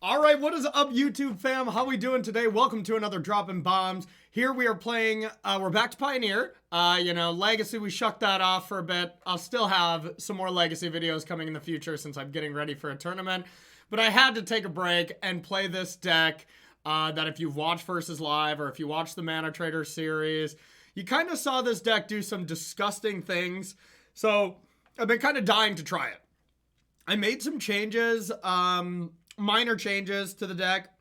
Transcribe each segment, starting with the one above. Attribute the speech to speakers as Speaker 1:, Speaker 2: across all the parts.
Speaker 1: All right, what is up, YouTube fam? How we doing today? Welcome to another Dropping Bombs. Here we are playing, we're back to Pioneer. Legacy, we shucked that off for a bit. I'll still have some more Legacy videos coming in the future since I'm getting ready for a tournament. But I had to take a break and play this deck that if you've watched Versus Live or if you watched the Mana Trader series, you kind of saw this deck do some disgusting things. So I've been kind of dying to try it. I made some changes, minor changes to the deck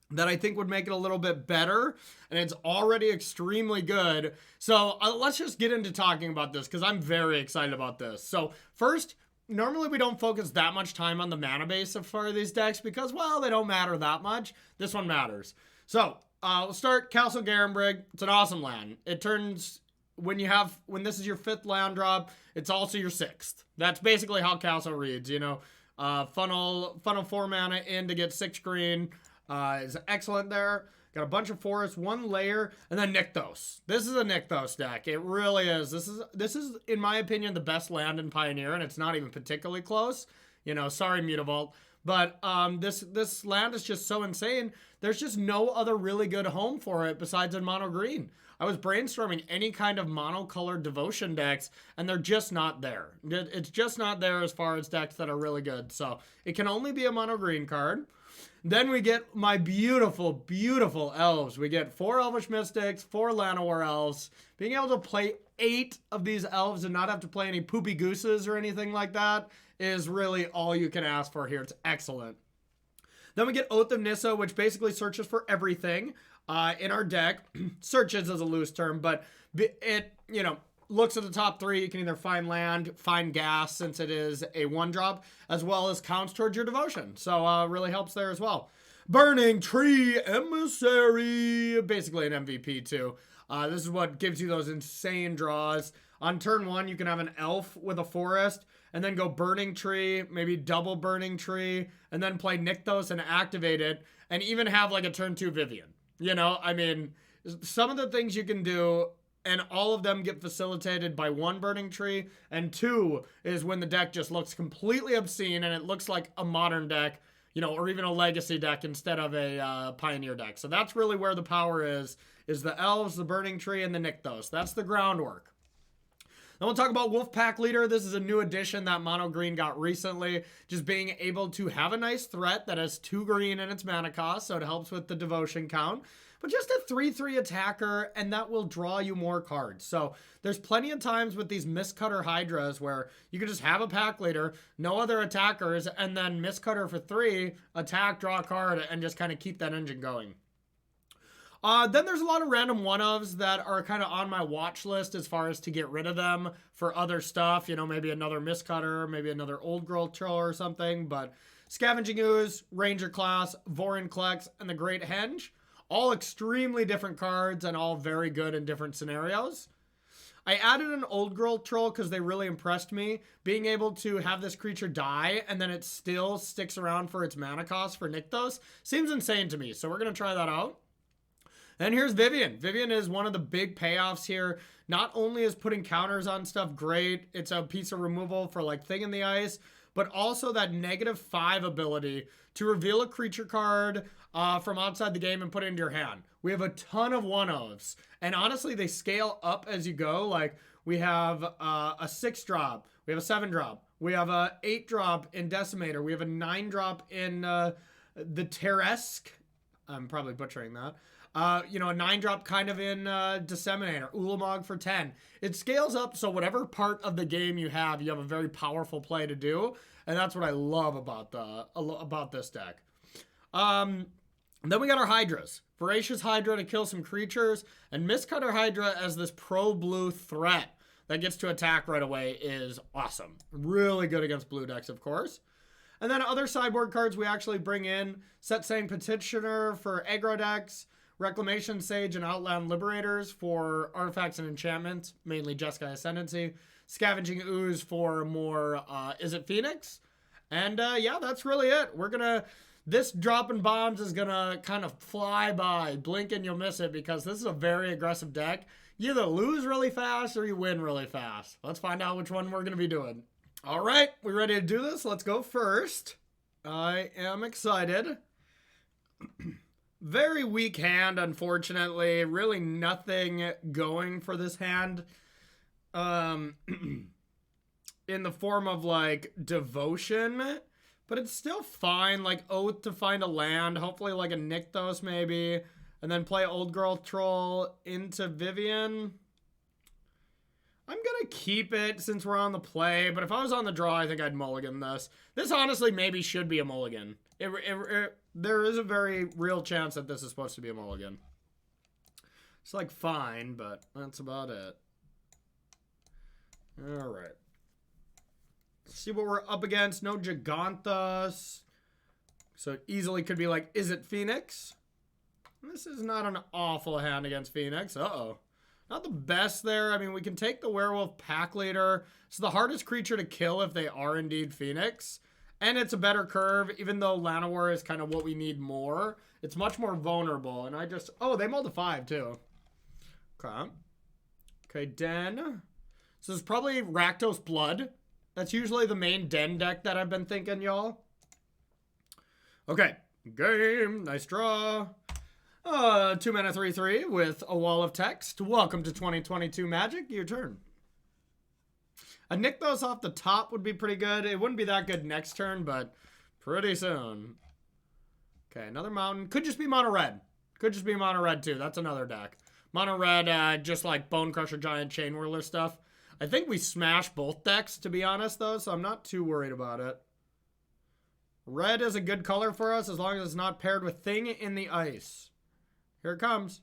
Speaker 1: that I think would make it a little bit better, and it's already extremely good. So let's just get into talking about this because I'm very excited about this. So first, normally we don't focus that much time on the mana base for these decks because, well, they don't matter that much. This one matters. So we'll start Castle Garenbrig. It's an awesome land. It turns, when this is your 5th land drop, it's also your 6th. That's basically how Castle reads, you know. Funnel 4 mana in to get 6 green is excellent there. Got a bunch of forests, 1 layer, and then Nykthos. This is a Nykthos deck. It really is. This is in my opinion the best land in Pioneer, and it's not even particularly close. You know, sorry Mutavault, but this land is just so insane. There's just no other really good home for it besides in mono green. I was brainstorming any kind of monocolored devotion decks, and they're just not there. It's just not there as far as decks that are really good. So it can only be a mono green card. Then we get my beautiful, beautiful elves. We get 4 Elvish Mystics, 4 Llanowar Elves. Being able to play 8 of these elves and not have to play any poopy gooses or anything like that is really all you can ask for here. It's excellent. Then we get Oath of Nissa, which basically searches for everything in our deck. Searches is a loose term, but it, looks at the top 3. You can either find land, find gas, since it is a 1-drop, as well as counts towards your devotion. So really helps there as well. Burning Tree Emissary, basically an MVP too. This is what gives you those insane draws. On turn 1, you can have an elf with a forest, and then go Burning Tree, maybe double Burning Tree, and then play Nykthos and activate it, and even have like a turn 2 Vivian. You know, I mean, some of the things you can do, and all of them get facilitated by 1 Burning Tree, and 2 is when the deck just looks completely obscene and it looks like a modern deck, or even a Legacy deck instead of a Pioneer deck. So that's really where the power is the elves, the Burning Tree, and the Nykthos. That's the groundwork. Then we'll talk about Wolfpack Leader. This is a new addition that Mono Green got recently. Just being able to have a nice threat that has 2 green in its mana cost, so it helps with the devotion count. But just a 3/3 attacker, and that will draw you more cards. So there's plenty of times with these Mistcutter Hydras where you can just have a pack leader, no other attackers, and then Mistcutter for 3, attack, draw a card, and just kind of keep that engine going. Then there's a lot of random 1-ofs that are kind of on my watch list as far as to get rid of them for other stuff. Maybe another Mistcutter, maybe another Old Girl Troll or something. But Scavenging Ooze, Ranger Class, Vorinclex, and the Great Henge. All extremely different cards and all very good in different scenarios. I added an Old Girl Troll because they really impressed me. Being able to have this creature die and then it still sticks around for its mana cost for Nykthos seems insane to me. So we're going to try that out. And here's Vivian. Vivian is one of the big payoffs here. Not only is putting counters on stuff great, it's a piece of removal for like Thing in the Ice, but also that -5 ability to reveal a creature card from outside the game and put it into your hand. We have a ton of 1-ofs, and honestly, they scale up as you go. Like, we have a 6-drop, we have a 7-drop, we have a 8-drop in Decimator, we have a 9-drop in the Teresk. I'm probably butchering that. A 9-drop kind of in Disseminator, Ulamog for 10. It scales up, so whatever part of the game you have a very powerful play to do, and that's what I love about this deck. Then we got our Hydras. Voracious Hydra to kill some creatures, and Mistcutter Hydra as this pro-blue threat that gets to attack right away is awesome. Really good against blue decks, of course. And then other sideboard cards we actually bring in, Set-Saying Petitioner for aggro decks, Reclamation Sage and Outland Liberators for artifacts and enchantments, mainly Jeskai Ascendancy. Scavenging Ooze for more, is it Phoenix? And yeah, that's really it. This Dropping Bombs is gonna kind of fly by. Blink and you'll miss it because this is a very aggressive deck. You either lose really fast or you win really fast. Let's find out which one we're gonna be doing. All right, we ready to do this? Let's go first. I am excited. Very weak hand, unfortunately. Really nothing going for this hand. In the form of, like, devotion. But it's still fine. Like, Oath to find a land. Hopefully, like, a Nykthos, maybe. And then play Old Girl Troll into Vivian. I'm gonna keep it since we're on the play, but if I was on the draw, I think I'd mulligan this. This honestly maybe should be a mulligan. There is a very real chance that this is supposed to be a mulligan. It's like fine, but that's about it. Alright. Let's see what we're up against. No Giganthus. So it easily could be like, is it Phoenix? This is not an awful hand against Phoenix. Uh-oh. Not the best there. I mean, we can take the Werewolf Pack Leader. It's the hardest creature to kill if they are indeed Phoenix. And it's a better curve, even though Llanowar is kind of what we need more. It's much more vulnerable. And I just... Oh, they mulled a 5, too. Okay. Okay, Den. So this is probably Rakdos Blood. That's usually the main Den deck that I've been thinking, y'all. Okay. Game. Nice draw. 2 mana 3/3 with a wall of text. Welcome to 2022 Magic. Your turn. A Nykthos off the top would be pretty good. It wouldn't be that good next turn, but pretty soon. Okay, another mountain. Could just be mono red. Could just be mono red too. That's another deck. Mono red, just like Bone Crusher Giant Chain Whirler stuff. I think we smash both decks, to be honest, though, so I'm not too worried about it. Red is a good color for us as long as it's not paired with Thing in the Ice. Here it comes.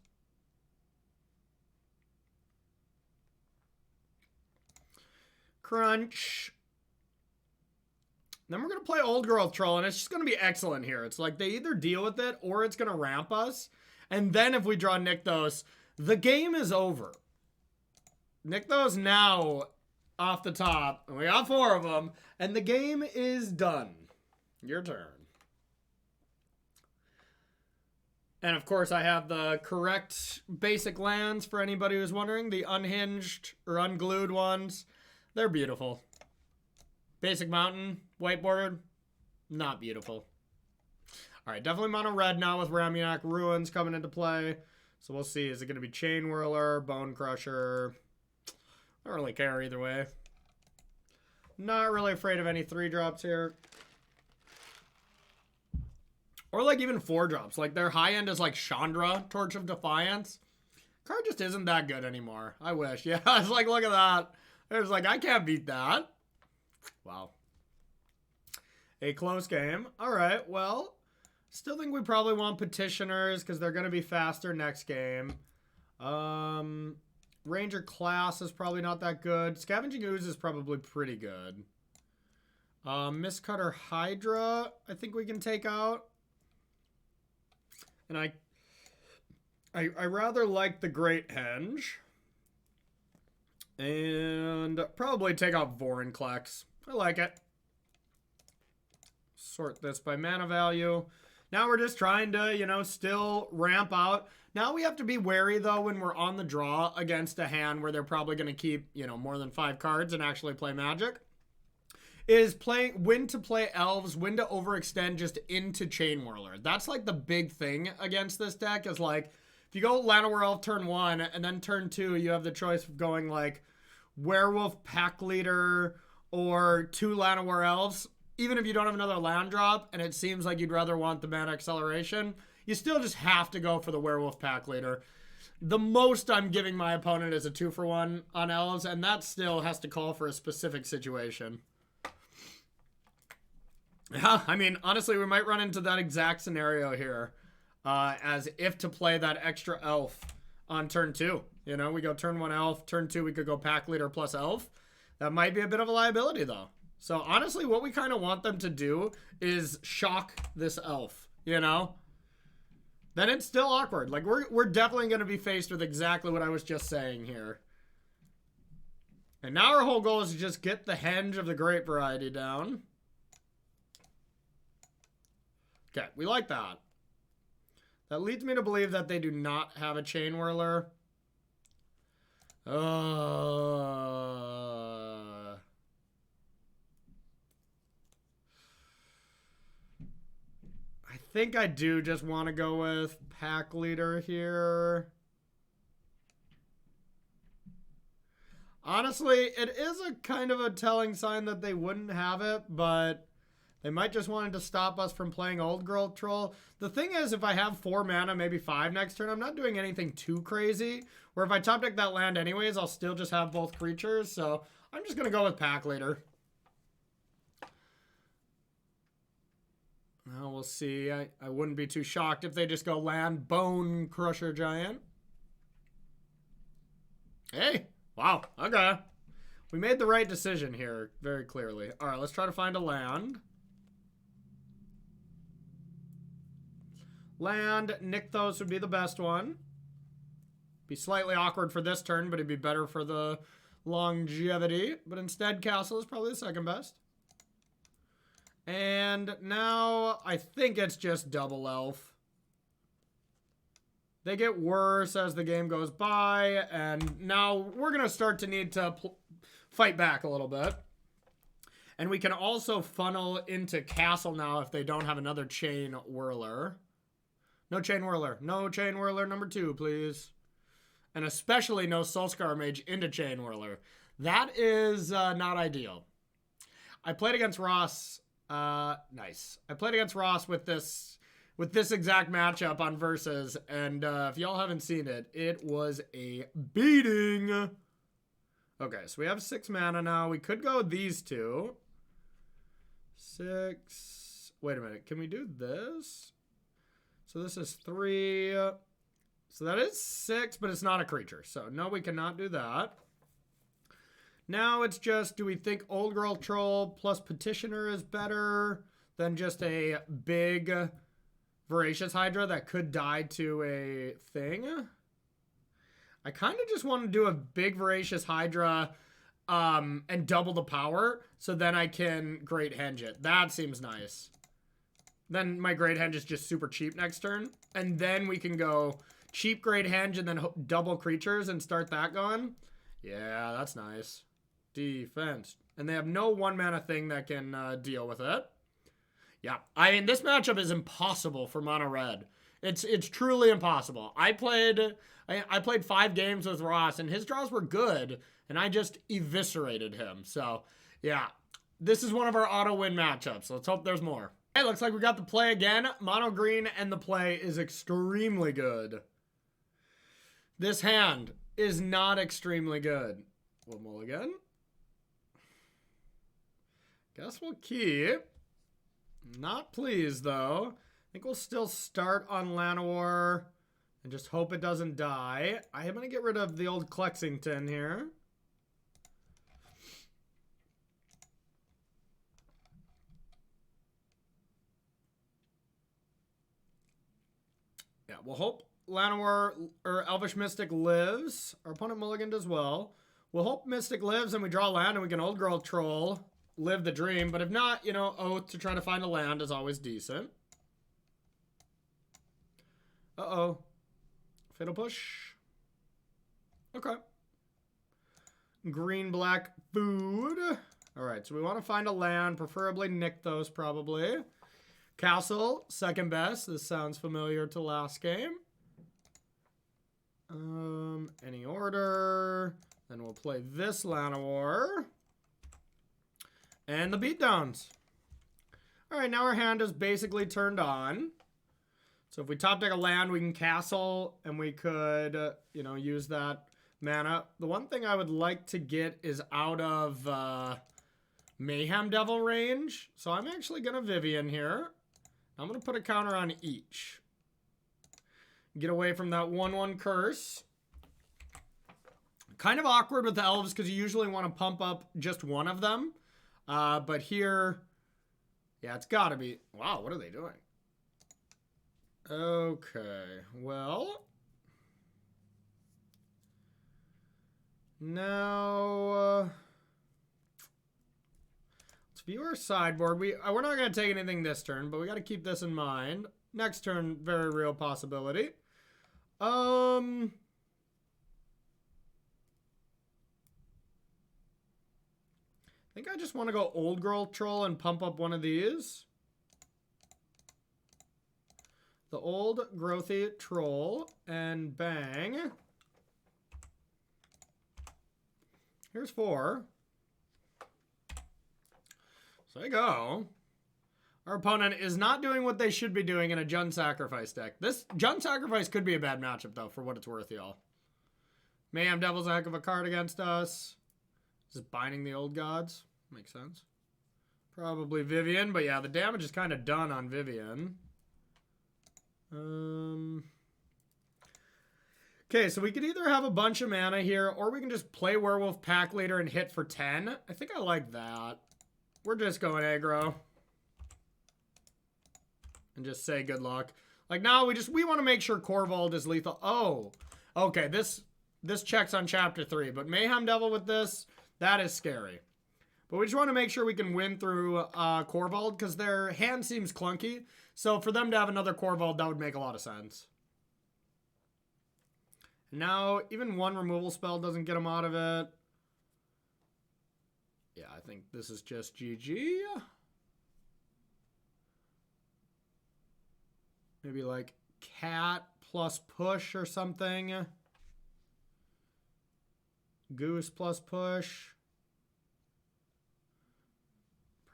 Speaker 1: Crunch. Then we're going to play Old Girl Troll, and it's just going to be excellent here. It's like they either deal with it or it's going to ramp us. And then if we draw Nykthos, the game is over. Nykthos now off the top. And we got 4 of them. And the game is done. Your turn. And of course, I have the correct basic lands for anybody who's wondering. The unhinged or unglued ones. They're beautiful. Basic mountain, white bordered, not beautiful. All right, definitely mono red now with Ramunap Ruins coming into play. So we'll see. Is it going to be Chain Whirler, Bone Crusher? I don't really care either way. Not really afraid of any 3-drops here. Or like even 4-drops. Like their high end is like Chandra, Torch of Defiance. Card just isn't that good anymore. I wish. Yeah, it's like, look at that. There's like, I can't beat that. Wow. A close game. All right, well, still think we probably want Petitioners because they're going to be faster next game. Ranger Class is probably not that good. Scavenging Ooze is probably pretty good. Mistcutter Hydra, I think we can take out. And I rather like the Great Henge. And probably take out Vorinclex. I like it. Sort this by mana value. Now we're just trying to, you know, still ramp out. Now we have to be wary, though, when we're on the draw against a hand where they're probably going to keep, you know, more than 5 cards and actually play Magic. Is playing when to play Elves, when to overextend just into Chain Whirler. That's like the big thing against this deck is like, if you go Llanowar Elf turn 1 and then turn 2, you have the choice of going like Werewolf Pack Leader or 2 Llanowar Elves. Even if you don't have another land drop and it seems like you'd rather want the mana acceleration, you still just have to go for the Werewolf Pack Leader. The most I'm giving my opponent is a 2-for-1 on Elves, and that still has to call for a specific situation. Yeah, I mean, honestly, we might run into that exact scenario here. As if to play that extra Elf on turn 2. You know, we go turn 1 Elf, turn 2 we could go Pack Leader plus Elf. That might be a bit of a liability, though. So, honestly, what we kind of want them to do is shock this Elf, you know? Then it's still awkward. Like, we're definitely going to be faced with exactly what I was just saying here. And now our whole goal is to just get the Henge of the Great Variety down. Okay, we like that. That leads me to believe that they do not have a Chain Whirler. I think I do just want to go with pack leader here. Honestly, it is a kind of a telling sign that they wouldn't have it, but they might just wanted to stop us from playing Old Girl Troll. The thing is, if I have 4 mana, maybe 5 next turn, I'm not doing anything too crazy. Where if I top deck that land anyways, I'll still just have both creatures. So I'm just going to go with pack leader. Well, we'll see. I wouldn't be too shocked if they just go land Bone Crusher Giant. Hey, wow, okay. We made the right decision here, very clearly. All right, let's try to find a land. Land, Nykthos would be the best one. Be slightly awkward for this turn, but it'd be better for the longevity. But instead, Castle is probably the second best. And now, I think it's just Double Elf. They get worse as the game goes by, and now we're going to start to need to fight back a little bit. And we can also funnel into Castle now if they don't have another Chain Whirler. No Chain Whirler. No Chain Whirler number 2, please. And especially no Soulscar Mage into Chain Whirler. That is not ideal. I played against Ross. Nice. I played against Ross with this exact matchup on Versus, and if y'all haven't seen it, it was a beating. Okay, so we have 6 mana now. We could go these 2. 6. Wait a minute. Can we do this? So this is 3. So that is 6, but it's not a creature. So no, we cannot do that. Now it's just, do we think Old Girl Troll plus Petitioner is better than just a big Voracious Hydra that could die to a thing? I kind of just want to do a big Voracious Hydra and double the power, so then I can Great Henge it. That seems nice. Then my Great Henge is just super cheap next turn. And then we can go cheap Great Henge and then double creatures and start that going. Yeah, that's nice. Defense. And they have no 1 mana thing that can deal with it. Yeah, I mean, this matchup is impossible for mono red. It's truly impossible. I played 5 games with Ross, and his draws were good, and I just eviscerated him. So, yeah, this is one of our auto-win matchups. Let's hope there's more. Hey, looks like we got the play again. Mono green, and the play is extremely good. This hand is not extremely good. One mulligan. Guess we'll keep. Not pleased, though. I think we'll still start on Llanowar and just hope it doesn't die. I am going to get rid of the old Clexington here. Yeah, we'll hope Llanowar or Elvish Mystic lives. Our opponent mulliganed as well. We'll hope Mystic lives and we draw land and we can Old Girl Troll, live the dream. But if not, you know, Oath to try to find a land is always decent. Uh-oh. Fatal Push. Okay. Green-black food. All right, so we want to find a land, preferably Nykthos, probably. Castle, second best. This sounds familiar to last game. Any order. Then we'll play this Llanowar. And the beatdowns. All right, now our hand is basically turned on. So if we top deck a land, we can castle, and we could, you know, use that mana. The one thing I would like to get is out of Mayhem Devil range. So I'm actually going to Vivian here. I'm going to put a counter on each. Get away from that 1/1 curse. Kind of awkward with the elves because you usually want to pump up just one of them. But here, yeah, it's got to be. Wow, what are they doing? Okay, well. Now, let's view our sideboard. We're not going to take anything this turn, but we got to keep this in mind. Next turn, very real possibility. I think I just want to go Old Girl Troll and pump up one of these. the old growthy troll, and bang. Here's 4. So there you go. Our opponent is not doing what they should be doing in a Jund Sacrifice deck. This Jund Sacrifice could be a bad matchup, though, for what it's worth, y'all. Mayhem Devil's a heck of a card against us. Just binding the old gods. Makes sense. Probably Vivian, but yeah, the damage is kind of done on Vivian. Okay, so we could either have a bunch of mana here, or we can just play Werewolf Pack Leader and hit for 10. I think I like that. We're just going aggro. And just say good luck. Like, now we want to make sure Corvold is lethal. Oh, okay, this checks on chapter 3, but Mayhem Devil with this, that is scary. But we just want to make sure we can win through Corvold, because their hand seems clunky. So for them to have another Corvold, that would make a lot of sense. Now, even one removal spell doesn't get them out of it. Yeah, I think this is just GG. Maybe like cat plus push or something. Goose plus push.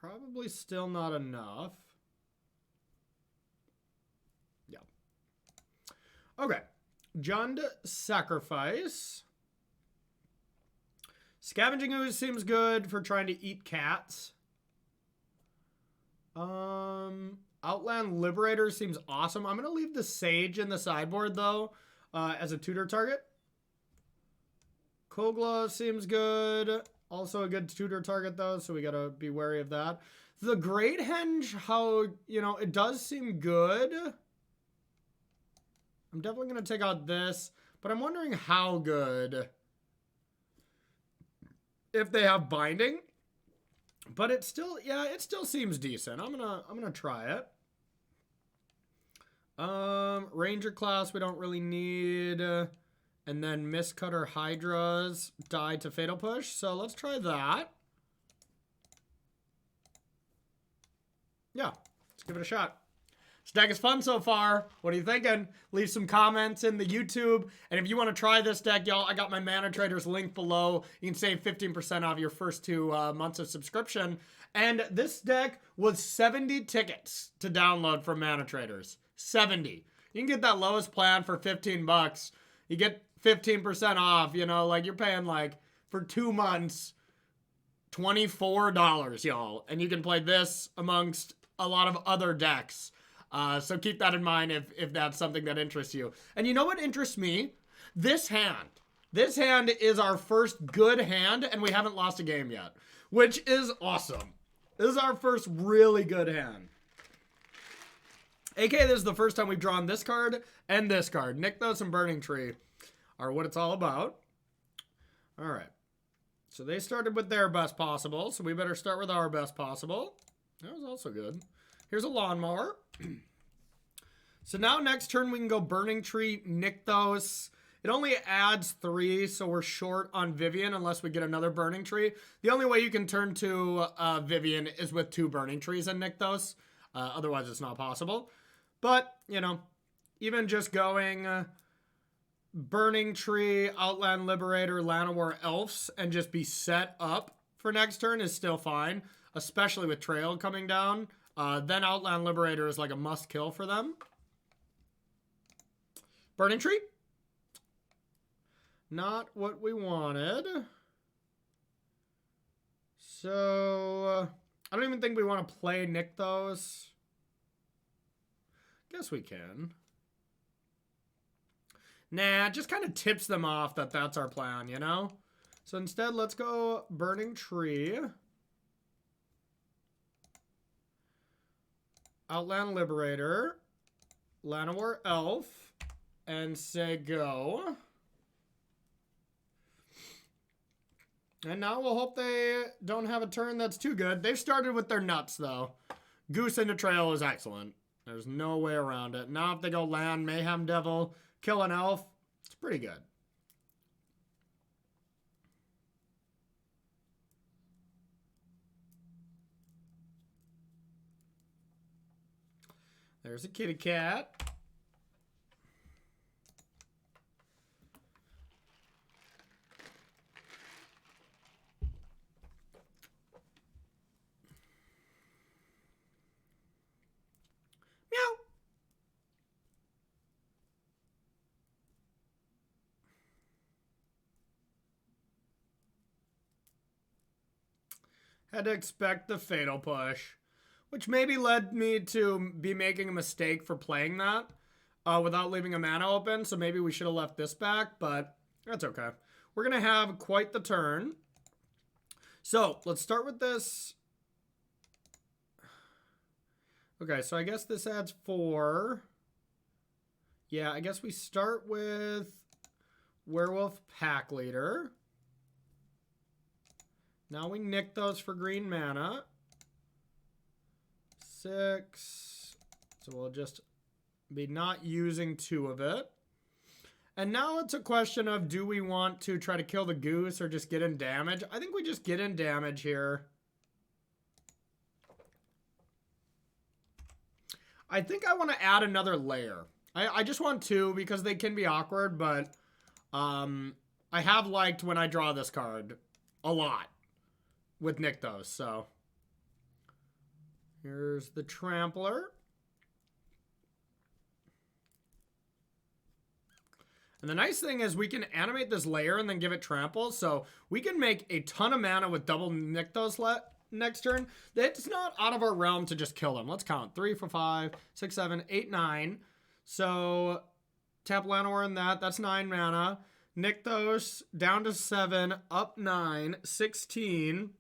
Speaker 1: Probably still not enough. Yeah. Okay. Jund Sacrifice. Scavenging Ooze seems good for trying to eat cats. Outland Liberator seems awesome. I'm going to leave the Sage in the sideboard, though, as a tutor target. Kogla seems good. Also a good tutor target, though, so we got to be wary of that. The Great Henge, how, you know, it does seem good. I'm definitely going to take out this, but I'm wondering how good if they have binding. But it still, yeah, it still seems decent. I'm gonna try it. Ranger class we don't really need. And then Mistcutter Hydras die to Fatal Push. So let's try that. Yeah, let's give it a shot. This deck is fun so far. What are you thinking? Leave some comments in the YouTube. And if you want to try this deck, y'all, I got my Mana Traders link below. You can save 15% off your first 2 months of subscription. And this deck was 70 tickets to download from Mana Traders. 70. You can get that lowest plan for 15 bucks. You get 15% off, you know, like you're paying like for 2 months, $24, y'all. And you can play this amongst a lot of other decks. So keep that in mind if that's something that interests you. And you know what interests me? This hand. This hand is our first good hand, and we haven't lost a game yet, which is awesome. This is our first really good hand. AKA, this is the first time we've drawn this card and this card. Nykthos and Burning Tree are what it's all about. All right. So they started with their best possible, so we better start with our best possible. That was also good. Here's a lawnmower. So now next turn we can go Burning Tree, Nykthos. It only adds 3, so we're short on Vivian unless we get another Burning Tree. The only way you can turn to Vivian is with 2 Burning Trees and Nykthos. Otherwise it's not possible. But, you know, even just going Burning Tree, Outland Liberator, Llanowar Elves, and just be set up for next turn is still fine. Especially with Trail coming down. Then Outland Liberator is like a must kill for them. Burning Tree. Not what we wanted. So, I don't even think we want to play Nykthos. Guess we can. Nah, it just kind of tips them off that that's our plan, you know? So instead, let's go Burning Tree. Outland Liberator. Llanowar Elf. And say go. And now we'll hope they don't have a turn that's too good. They've started with their nuts, though. Goose into Trail is excellent. There's no way around it. Now if they go land, Mayhem Devil, kill an elf, it's pretty good. There's a kitty cat. Had to expect the Fatal Push, which maybe led me to be making a mistake for playing that without leaving a mana open. So maybe we should have left this back, but that's okay. We're going to have quite the turn. So let's start with this. Okay, so I guess this adds 4. Yeah, I guess we start with Werewolf Pack Leader. Now we nick those for green mana. 6. So we'll just be not using 2 of it. And now it's a question of, do we want to try to kill the goose or just get in damage? I think we just get in damage here. I think I want to add another layer. I just want 2 because they can be awkward, but I have liked when I draw this card a lot with Nykthos. So here's the Trampler. And the nice thing is we can animate this layer and then give it Trample. So we can make a ton of mana with double Nykthos next turn. It's not out of our realm to just kill them. Let's count. 3, 4, 5, 6, 7, 8, 9. So tap Llanowar in that. That's 9 mana. Nykthos down to 7, up 9, 16.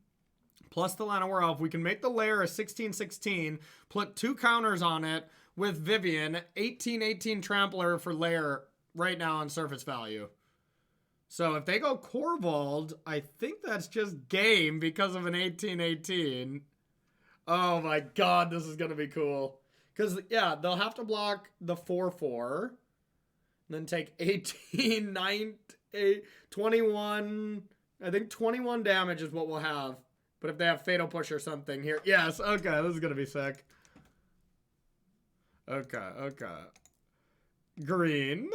Speaker 1: Plus the Llanowar Elf. We can make the layer a 16-16. Put 2 counters on it with Vivian. 18-18 Trampler for layer right now on surface value. So if they go Corvold, I think that's just game because of an 18-18. Oh my god, this is going to be cool. Because, yeah, they'll have to block the 4-4. Then take 18, 9, 8, 21. I think 21 damage is what we'll have. But if they have Fatal Push or something here. Yes, okay, this is going to be sick. Okay, okay. Green.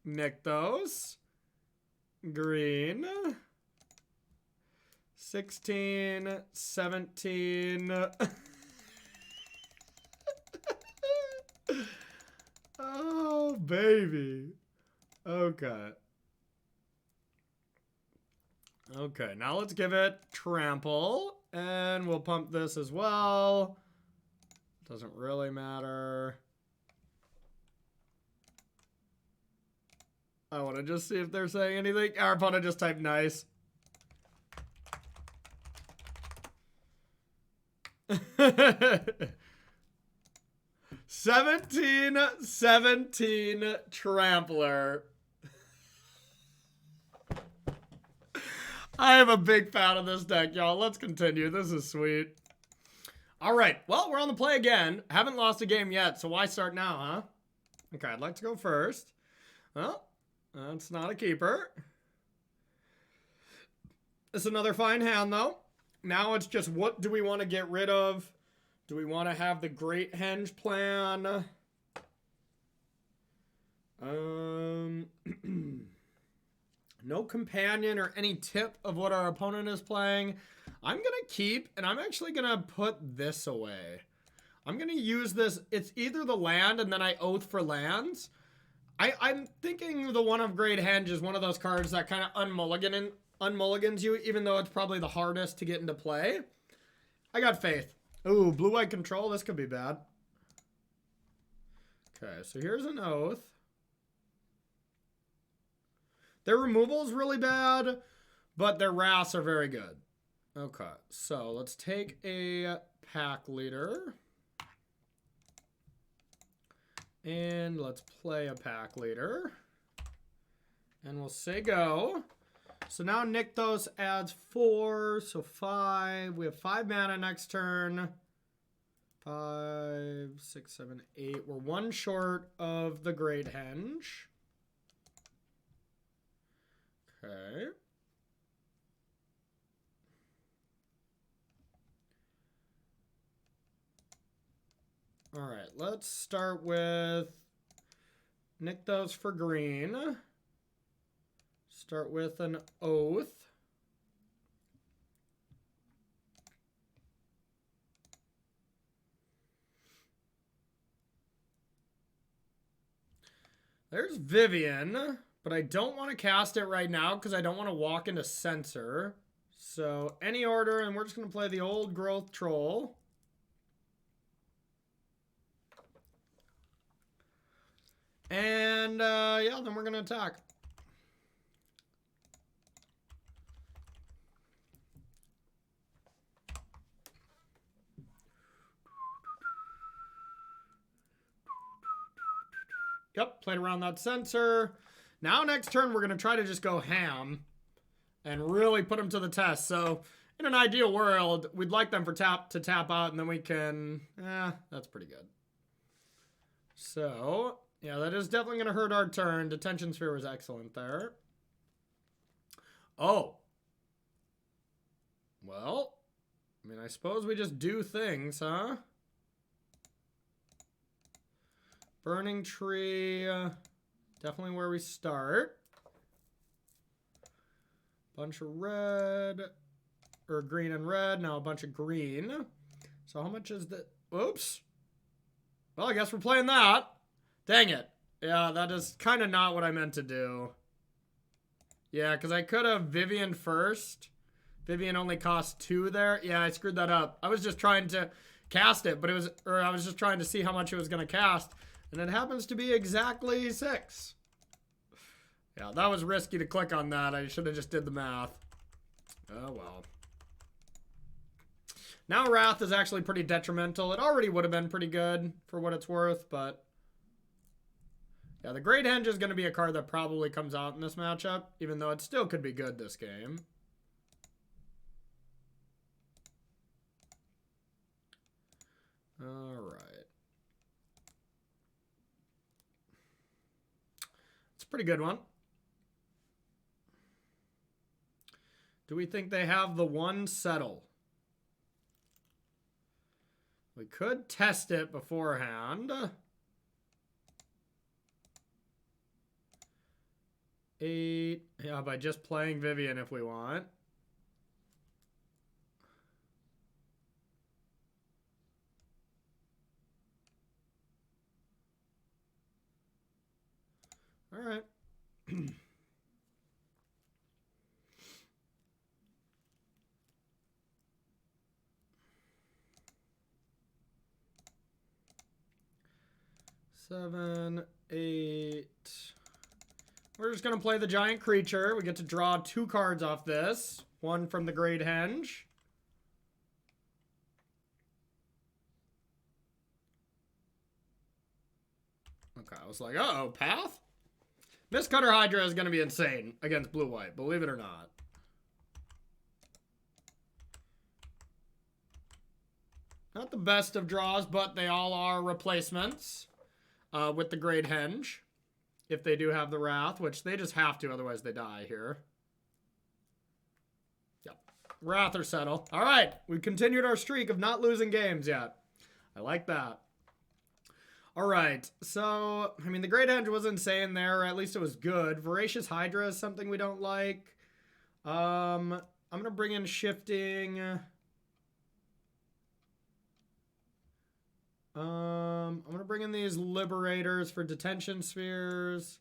Speaker 1: Nykthos. Green. 16, 17. Oh, baby. Okay. Okay, now let's give it Trample. And we'll pump this as well. Doesn't really matter. I want to just see if they're saying anything. Our opponent just typed nice. 17 Trampler. I am a big fan of this deck, y'all. Let's continue. This is sweet. All right. Well, we're on the play again. Haven't lost a game yet, so why start now, huh? Okay, I'd like to go first. Well, that's not a keeper. It's another fine hand, though. Now it's just, what do we want to get rid of? Do we want to have the Great Henge plan? No companion or any tip of what our opponent is playing. I'm going to keep, and I'm actually going to put this away. I'm going to use this. It's either the land, and then I oath for lands. I'm thinking the One of Great Henge is one of those cards that kind of unmulligans you, even though it's probably the hardest to get into play. I got faith. Ooh, blue-white control. This could be bad. Okay, so here's an oath. Their removal is really bad, but their wraths are very good. Okay, so let's take a pack leader. And let's play a pack leader. And we'll say go. So now Nykthos adds 4, so 5. We have 5 mana next turn. 5, 6, 7, 8. We're 1 short of the Great Henge. Okay. All right, let's start with Nykthos for green. Start with an oath. There's Vivian, but I don't want to cast it right now because I don't want to walk into Censor. So any order, and we're just going to play the Old Growth Troll. And yeah, then we're going to attack. Yep, played around that sensor. Now next turn, we're going to try to just go ham and really put them to the test. So in an ideal world, we'd like them to tap out, and then we can, that's pretty good. So yeah, that is definitely going to hurt our turn. Detention Sphere was excellent there. Oh. Well, I mean, I suppose we just do things, huh? Burning Tree, definitely where we start. Bunch of red, or green and red, now a bunch of green. So how much is that? Oops. Well, I guess we're playing that. Dang it. Yeah, that is kind of not what I meant to do. Yeah, because I could have Vivian first. Vivian only cost 2 there. Yeah, I screwed that up. I was just trying to cast it, but it was, or I was just trying to see how much it was going to cast. And it happens to be exactly 6. Yeah, that was risky to click on that. I should have just did the math. Oh, well. Now Wrath is actually pretty detrimental. It already would have been pretty good for what it's worth, but... yeah, the Great Henge is going to be a card that probably comes out in this matchup, even though it still could be good this game. All right. It's a pretty good one. Do we think they have the 1 settle? We could test it beforehand. 8. Yeah, by just playing Vivian if we want. All right. Seven, 8. We're just going to play the giant creature. We get to draw 2 cards off this. One from the Great Henge. Okay, I was like, uh-oh, Path? Mistcutter Hydra is going to be insane against blue-white, believe it or not. Not the best of draws, but they all are replacements with the Great Henge. If they do have the Wrath, which they just have to, otherwise they die here. Yep. Wrath or settle. All right, we continued our streak of not losing games yet. I like that. All right, so, I mean, the Great Henge was insane there, or at least it was good. Voracious Hydra is something we don't like. I'm going to bring in Shifting. I'm going to bring in these Liberators for Detention Spheres.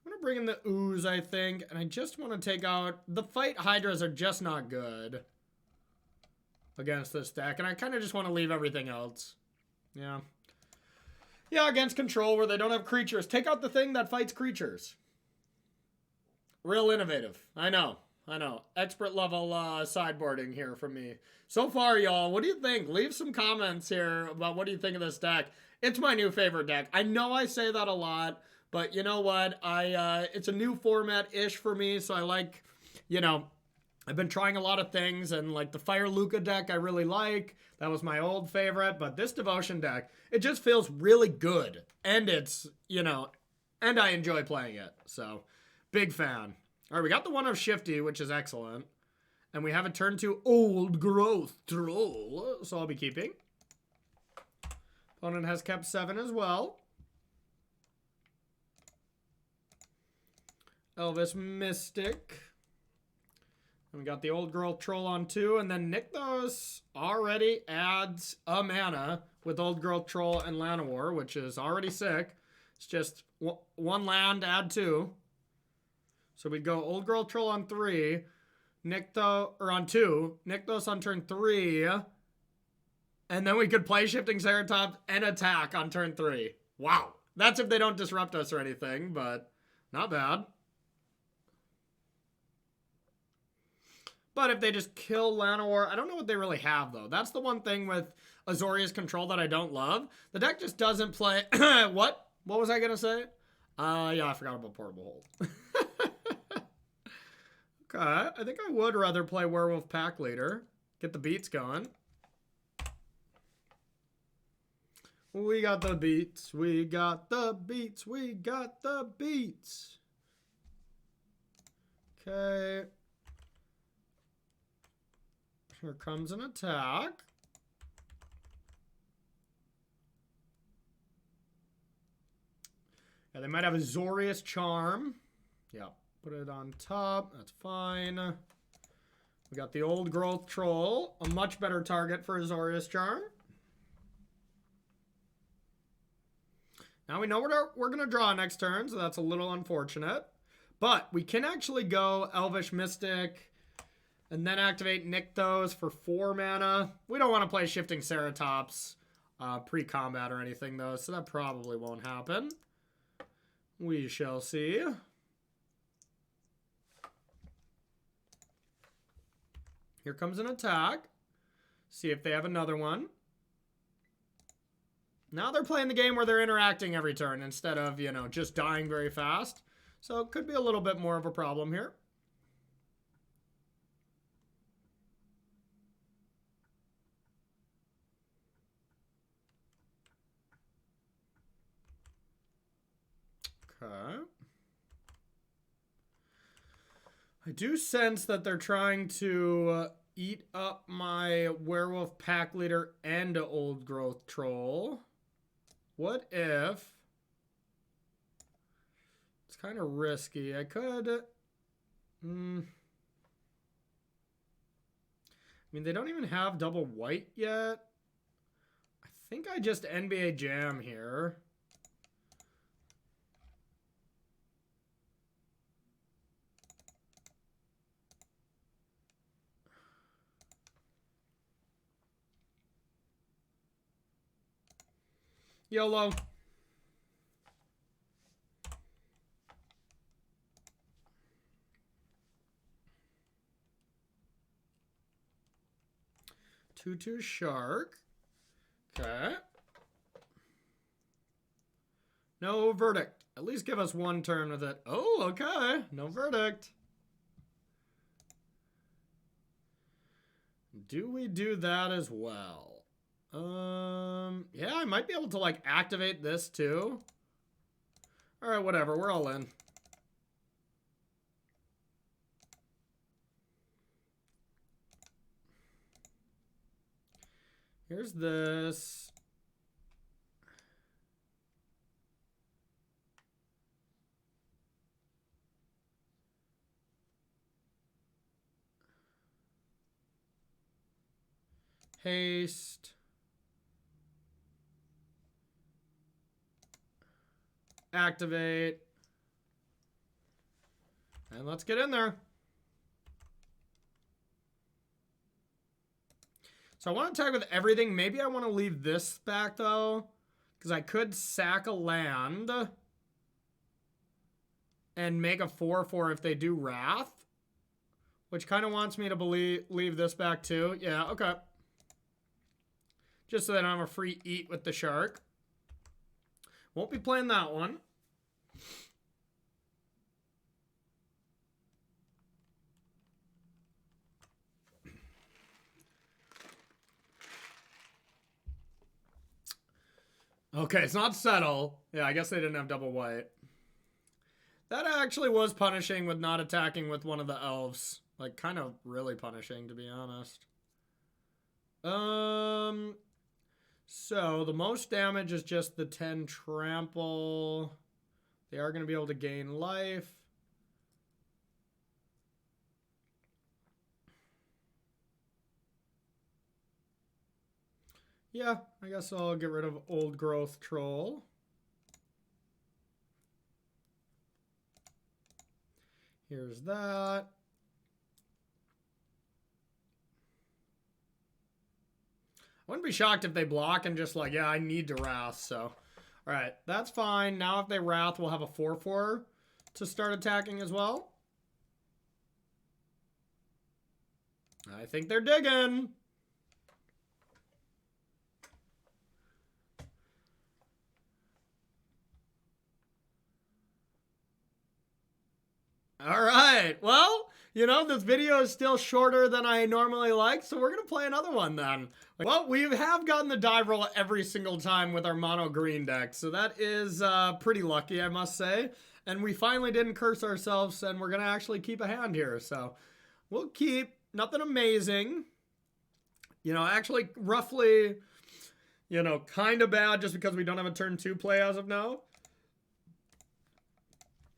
Speaker 1: I'm going to bring in the Ooze, I think, and I just want to take out... the Fight Hydras are just not good against this deck, and I kind of just want to leave everything else. Yeah. Yeah, against control where they don't have creatures. Take out the thing that fights creatures. Real innovative. I know. I know. Expert level sideboarding here from me. So far, y'all, what do you think? Leave some comments here about what do you think of this deck. It's my new favorite deck. I know I say that a lot, but you know what? It's a new format-ish for me, so I like, you know, I've been trying a lot of things, and like the Fire Luca deck I really like. That was my old favorite, but this Devotion deck, it just feels really good. And it's, you know, and I enjoy playing it. So, big fan. All right, we got the one of Shifty, which is excellent. And we have a turn 2 Old Growth Troll, so I'll be keeping. Opponent has kept 7 as well. Elvis Mystic. And we got the Old Growth Troll on 2, and then Nykthos already adds a mana with Old Growth Troll and Llanowar, which is already sick. It's just 1 land, add 2. So we'd go Old Growth Troll on 3, Nykthos, or on 2, Nykthos on turn 3, and then we could play Shifting Ceratops and attack on turn 3. Wow. That's if they don't disrupt us or anything, but not bad. But if they just kill Llanowar, I don't know what they really have, though. That's the one thing with Azorius Control that I don't love. The deck just doesn't play... What? What was I going to say? Yeah, I forgot about Portable Hold. Okay, I think I would rather play Werewolf Pack Leader. Get the beats going. We got the beats. We got the beats. We got the beats. Okay. Here comes an attack. Yeah, they might have a Azorius Charm. Yeah, put it on top. That's fine. We got the Old Growth Troll. A much better target for Azorius Charm. Now we know what we're going to draw next turn, so that's a little unfortunate. But we can actually go Elvish Mystic and then activate Nykthos for 4 mana. We don't want to play Shifting Ceratops pre-combat or anything, though, so that probably won't happen. We shall see. Here comes an attack. See if they have another one. Now they're playing the game where they're interacting every turn instead of, you know, just dying very fast. So it could be a little bit more of a problem here. Okay. I do sense that they're trying to eat up my Werewolf Pack Leader and Old Growth Troll. What if... It's kind of risky. I could... I mean, they don't even have double white yet. I think I just NBA Jam here. YOLO. Tutu Shark. Okay. No verdict. At least give us one turn with it. Oh, okay. No verdict. Do we do that as well? Yeah, I might be able to, like, activate this, too. Alright, whatever. We're all in. Here's this. Haste. Activate. And let's get in there. So I want to attack with everything. Maybe I want to leave this back, though. Because I could sack a land. And make a 4/4 if they do Wrath. Which kind of wants me to leave this back, too. Yeah, okay. Just so that I'm a free eat with the shark. Won't be playing that one. Okay, it's not settle. Yeah, I guess they didn't have double white. That actually was punishing with not attacking with one of the elves. Like, kind of really punishing, to be honest. So, the most damage is just the 10 trample. They are going to be able to gain life. Yeah, I guess I'll get rid of Old Growth Troll. Here's that. wouldn't be shocked if they block and just like, yeah, I need to Wrath, so. Alright, that's fine. Now if they Wrath, we'll have a 4/4 to start attacking as well. I think they're digging. Alright, well, you know, this video is still shorter than I normally like, so we're going to play another one then. Well, we have gotten the dive roll every single time with our mono green deck, so that is pretty lucky, I must say. And we finally didn't curse ourselves, and we're going to actually keep a hand here, so we'll keep nothing amazing. You know, actually, roughly, you know, kind of bad just because we don't have a turn 2 play as of now.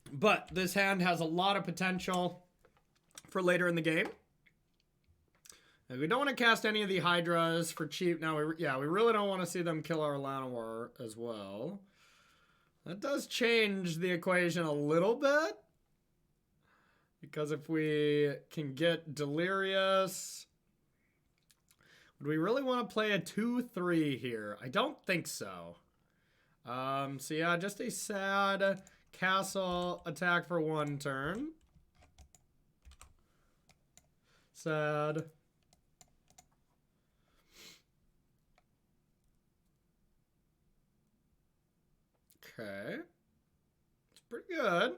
Speaker 1: But this hand has a lot of potential for later in the game. And we don't want to cast any of the Hydras for cheap. Now, we really don't want to see them kill our Llanowar as well. That does change the equation a little bit. Because if we can get Delirious... Would we really want to play a 2/3 here? I don't think so. So yeah, just a sad... Castle attack for 1 turn. Sad. Okay. It's pretty good.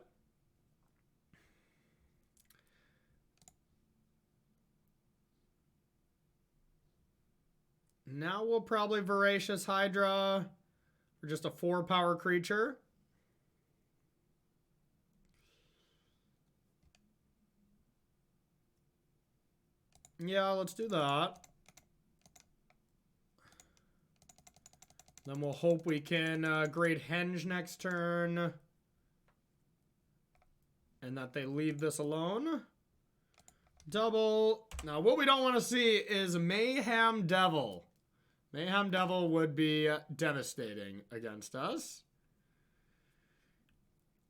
Speaker 1: Now we'll probably Voracious Hydra for just a 4-power creature. Yeah, let's do that. Then we'll hope we can Great Henge next turn. And that they leave this alone. Double. Now, what we don't want to see is Mayhem Devil. Mayhem Devil would be devastating against us.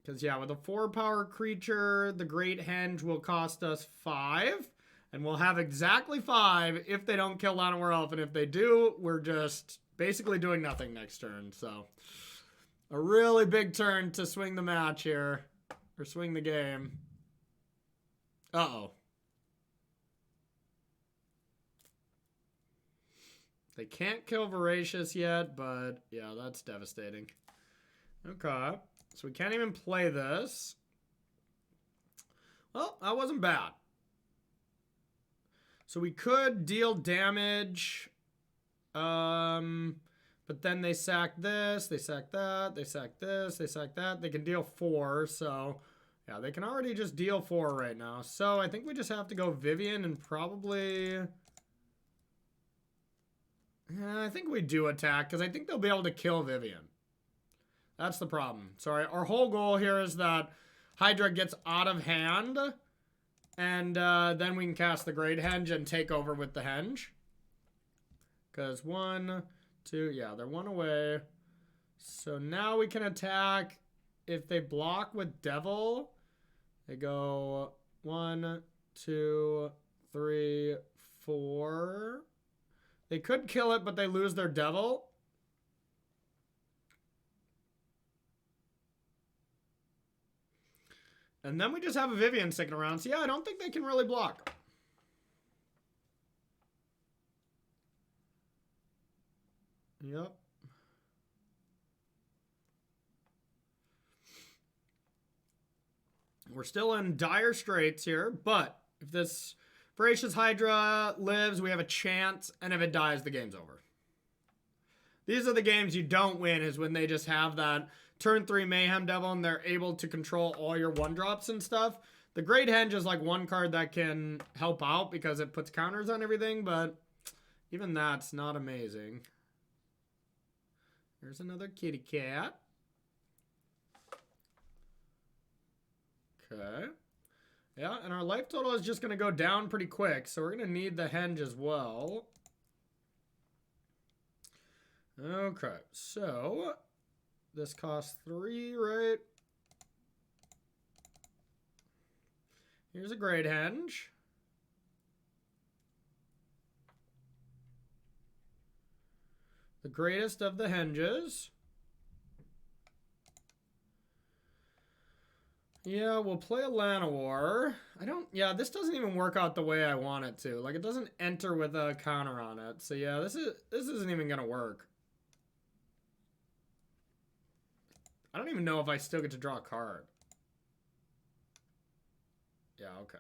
Speaker 1: Because, yeah, with a 4-power creature, the Great Henge will cost us 5. And we'll have exactly 5 if they don't kill Llanowar Elf. And if they do, we're just basically doing nothing next turn. So, a really big turn to swing the match here. Or swing the game. Uh-oh. They can't kill Voracious yet, but yeah, that's devastating. Okay. So we can't even play this. Well, that wasn't bad. So we could deal damage, but then they sack this, they sack that, they sack this, they sack that. They can deal 4, so yeah, they can already just deal 4 right now. So I think we just have to go Vivian and probably... Yeah, I think we do attack, because I think they'll be able to kill Vivian. That's the problem. Sorry, our whole goal here is that Hydra gets out of hand... And then we can cast the Great Henge and take over with the Henge. Because 1, 2, yeah, they're 1 away. So now we can attack. If they block with Devil, they go 1, 2, 3, 4. They could kill it, but they lose their Devil. And then we just have a Vivian sticking around. So yeah, I don't think they can really block. Yep. We're still in dire straits here, but if this Voracious Hydra lives, we have a chance, and if it dies, the game's over. These are the games you don't win, is when they just have that turn 3 Mayhem Devil and they're able to control all your 1-drops and stuff. The Great Henge is like one card that can help out because it puts counters on everything, but even that's not amazing. There's another kitty cat. Okay. Yeah, and our life total is just going to go down pretty quick, so we're going to need the Henge as well. Okay, so this costs 3, right? Here's a Great Henge. The greatest of the henges. Yeah, we'll play a Llanowar. Yeah, this doesn't even work out the way I want it to. Like, it doesn't enter with a counter on it. So yeah, this isn't even gonna work. I don't even know if I still get to draw a card. Yeah, okay.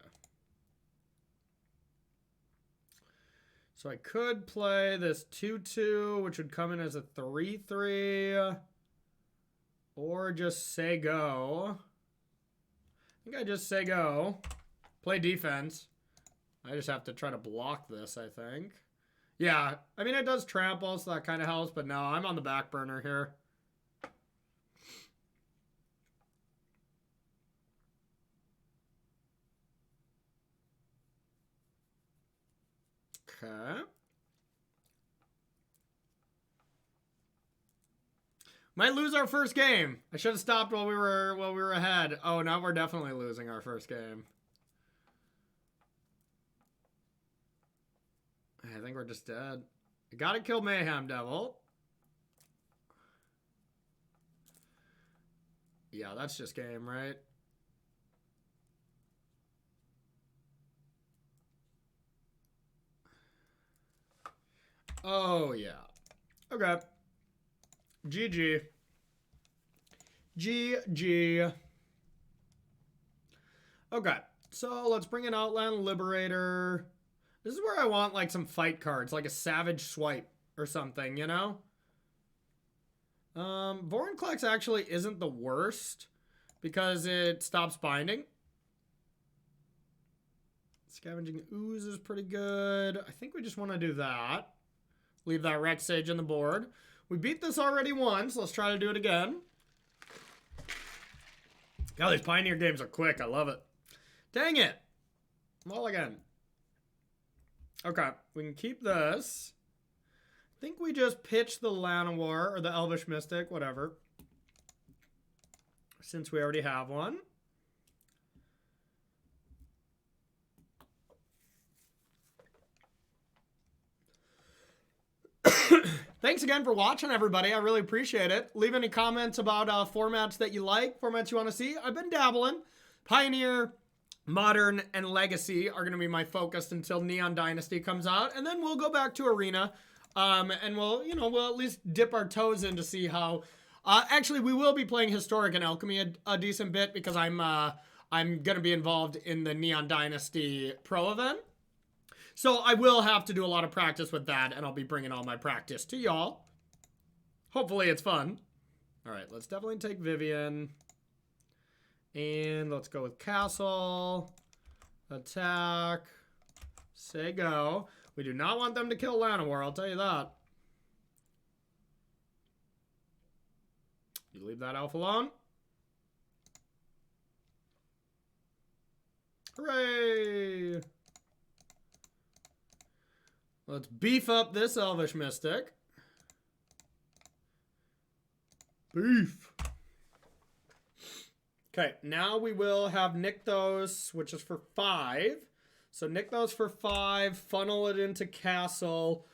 Speaker 1: So I could play this 2/2, which would come in as a 3/3. Or just say go. I think I just say go. Play defense. I just have to try to block this, I think. Yeah, I mean, it does trample, so that kind of helps. But no, I'm on the back burner here. Okay. Might lose our first game. I should have stopped while we were ahead. Oh, now we're definitely losing our first game. I think we're just dead. I gotta kill Mayhem Devil. Yeah, that's just game, right? Oh, yeah. Okay. GG. GG. Okay. So let's bring an Outland Liberator. This is where I want like some fight cards, like a Savage Swipe or something, you know? Vorinclex actually isn't the worst because it stops binding. Scavenging Ooze is pretty good. I think we just want to do that. Leave that Rex Sage on the board. We beat this already once. Let's try to do it again. God, these Pioneer games are quick. I love it. Dang it. Mulligan. Okay, we can keep this. I think we just pitch the Llanowar or the Elvish Mystic, whatever. Since we already have one. Thanks again for watching, everybody. I really appreciate it. Leave any comments about formats that you like, formats you want to see. I've been dabbling. Pioneer, Modern, and Legacy are going to be my focus until Neon Dynasty comes out. And then we'll go back to Arena. And we'll at least dip our toes in to see how... actually, we will be playing Historic and Alchemy a decent bit because I'm going to be involved in the Neon Dynasty Pro event. So I will have to do a lot of practice with that, and I'll be bringing all my practice to y'all. Hopefully it's fun. All right, let's definitely take Vivian. And let's go with Castle. Attack. Say go. We do not want them to kill Llanowar, I'll tell you that. You leave that elf alone. Hooray! Let's beef up this Elvish Mystic. Beef. Okay, now we will have Nykthos, which is for 5. So Nykthos for 5, funnel it into Castle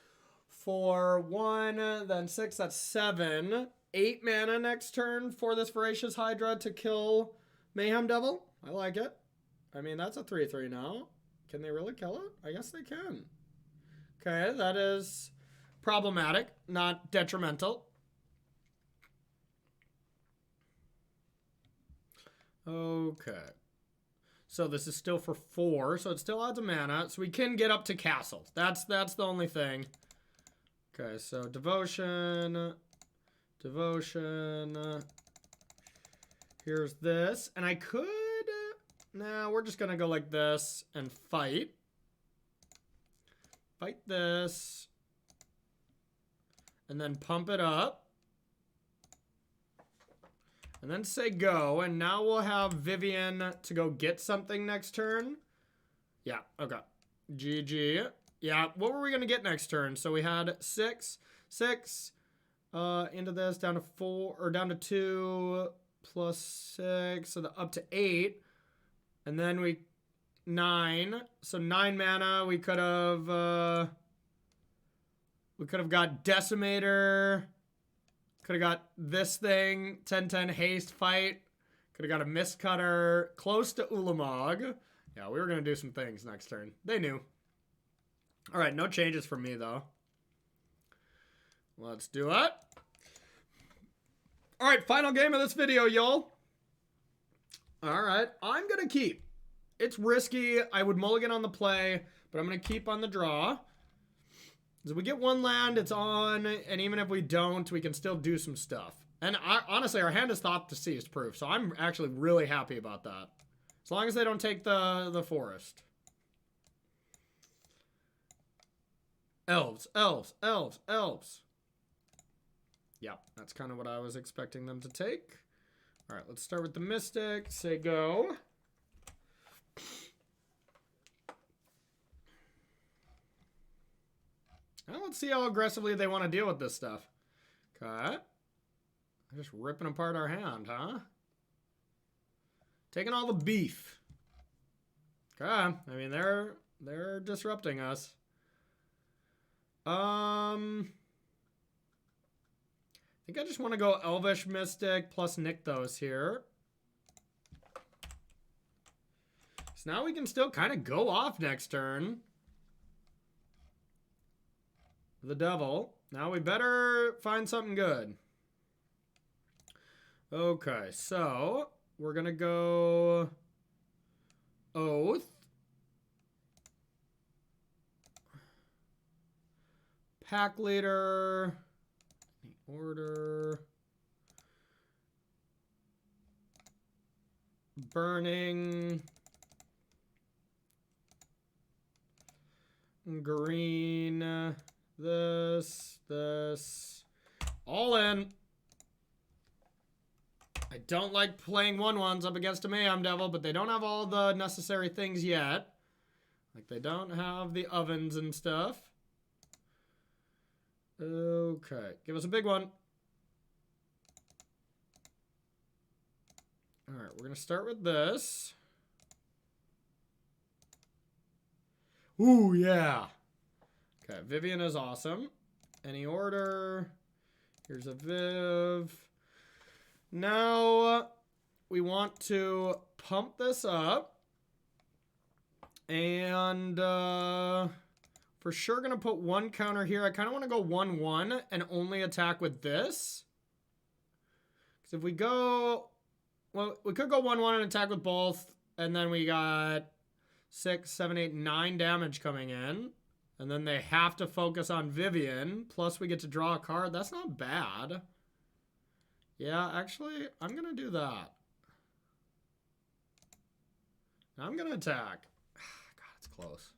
Speaker 1: for 1, then 6, that's 7. 8 mana next turn for this Voracious Hydra to kill Mayhem Devil. I like it. I mean, that's a 3/3 now. Can they really kill it? I guess they can. Okay, that is problematic, not detrimental. Okay. So this is still for 4, so it still adds a mana. So we can get up to Castle. That's the only thing. Okay, so Devotion. Here's this. And I could... Nah, we're just going to go like this and fight. Fight this. And then pump it up. And then say go. And now we'll have Vivian to go get something next turn. Yeah, okay. GG. Yeah, what were we going to get next turn? So we had 6 into this, down to 4, or down to 2, plus 6, so up to 8. And then we 9. So 9 mana, we could have We could have got Decimator. Could have got this thing. 10-10 haste fight. Could have got a Mist Cutter. Close to Ulamog. Yeah, we were going to do some things next turn. They knew. Alright, no changes from me, though. Let's do it. Alright, final game of this video, y'all. Alright, I'm going to keep. It's risky. I would mulligan on the play, but I'm going to keep on the draw. Because if we get one land, it's on, and even if we don't, we can still do some stuff. And honestly, our hand is thought deceased proof, so I'm actually really happy about that. As long as they don't take the forest. Elves, elves, elves, elves. Yeah, that's kind of what I was expecting them to take. All right, let's start with the Mystic. Say go. Now let's see how aggressively they want to deal with this stuff. Okay. They're just ripping apart our hand, huh? Taking all the beef. Okay. I mean, they're disrupting us. I think I just want to go Elvish Mystic plus Nykthos here. So now we can still kind of go off next turn. The Devil. Now we better find something good. Okay, so we're going to go Oath. Pack Leader. Order. Burning. Green. This. All in. I don't like playing 1/1s up against a Mayhem Devil, but they don't have all the necessary things yet. Like, they don't have the ovens and stuff. Okay, give us a big one. Alright, we're going to start with this. Ooh, yeah. Okay, Vivian is awesome. Any order. Here's a Viv. Now, we want to pump this up. And, for sure going to put one counter here. I kind of want to go 1/1 and only attack with this. Because if we go... Well, we could go 1/1 and attack with both. And then we got 6, 7, 8, 9 damage coming in. And then they have to focus on Vivian. Plus we get to draw a card. That's not bad. Yeah, actually, I'm going to do that. I'm going to attack. God, it's close.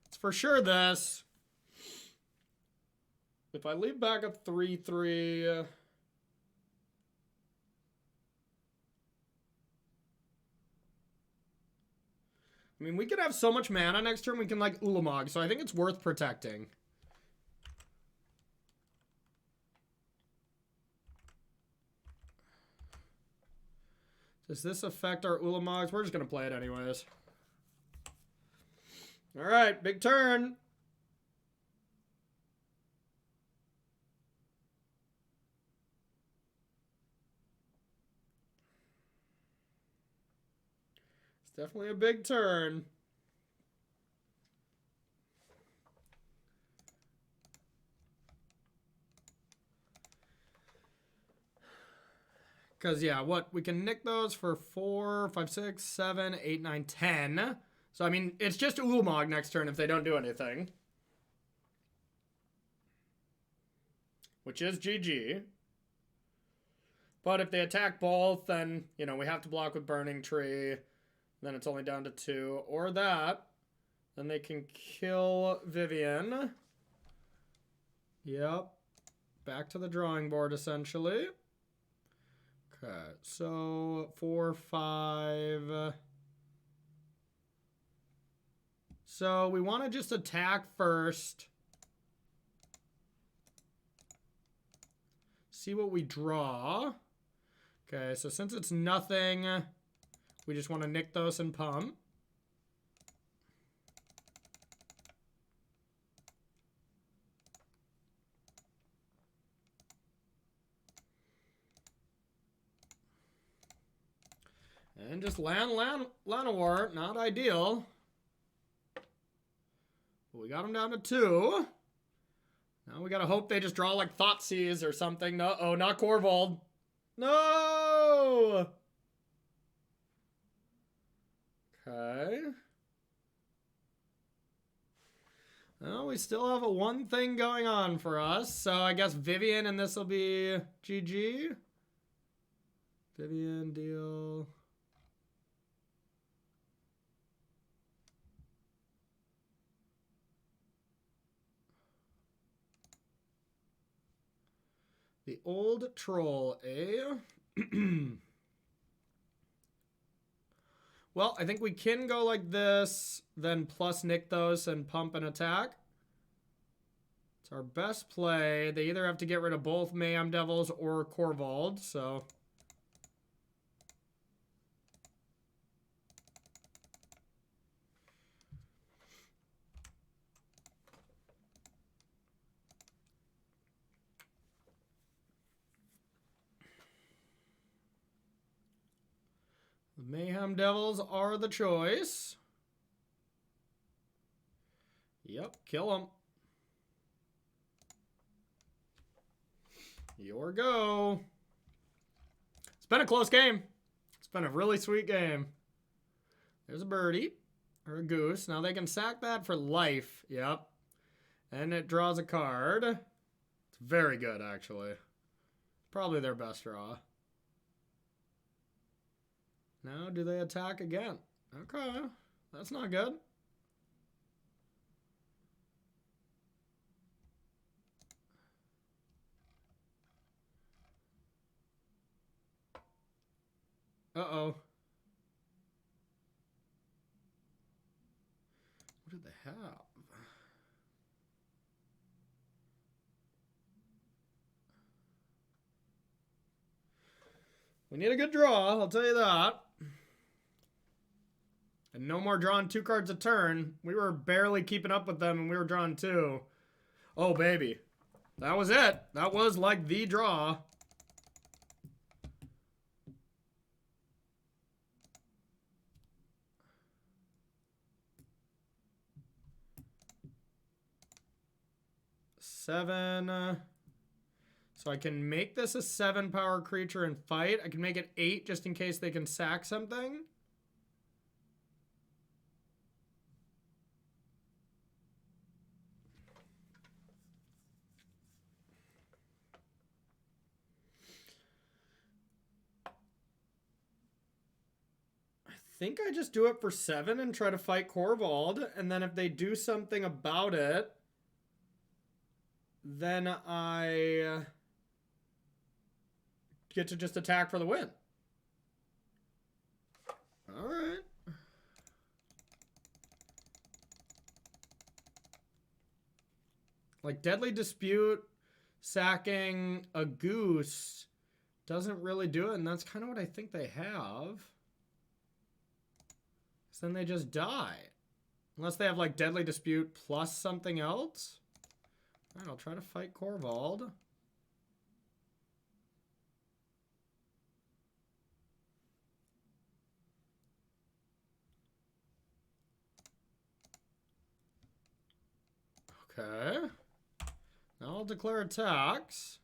Speaker 1: It's for sure this. If I leave back a 3/3... I mean, we could have so much mana next turn, we can, like, Ulamog, so I think it's worth protecting. Does this affect our Ulamogs? We're just going to play it anyways. All right, big turn. It's definitely a big turn. Because, yeah, what? We can nick those for 4, 5, 6, 7, 8, 9, 10. So, I mean, it's just Ulamog next turn if they don't do anything. Which is GG. But if they attack both, then, you know, we have to block with Burning Tree. Then it's only down to 2. Or that. Then they can kill Vivian. Yep. Back to the drawing board, essentially. Okay, so 4, 5. So we want to just attack first. See what we draw. Okay, so since it's nothing, we just want to Nykthos and pump. And just Llanowar, not ideal. But we got him down to 2. Now we gotta hope they just draw like Thoughtseize or something. No, oh, not Corvold. No! Okay. Well, we still have a 1 thing going on for us. So I guess Vivian and this will be GG. Vivian, deal. The old troll, eh? Well, I think we can go like this, then plus Nykthos and pump an attack. It's our best play. They either have to get rid of both Mayhem Devils or Corvold, so... The Mayhem Devils are the choice. Yep, kill them. Your go. It's been a close game. It's been a really sweet game. There's a birdie or a goose. Now they can sack that for life. Yep. And it draws a card. It's very good, actually. Probably their best draw. Now, do they attack again? Okay, that's not good. Uh-oh. What did they have? We need a good draw, I'll tell you that. And no more drawing 2 cards a turn. We were barely keeping up with them and we were drawing 2. Oh, baby. That was it. That was like the draw. Seven. So I can make this a 7-power creature and fight. I can make it 8 just in case they can sack something. I think I just do it for 7 and try to fight Corvold, and then if they do something about it, then I get to just attack for the win. All right. Like Deadly Dispute, sacking a goose doesn't really do it, and that's kind of what I think they have. So then they just die. Unless they have like Deadly Dispute plus something else. All right, I'll try to fight Corvold. Okay. Now I'll declare attacks.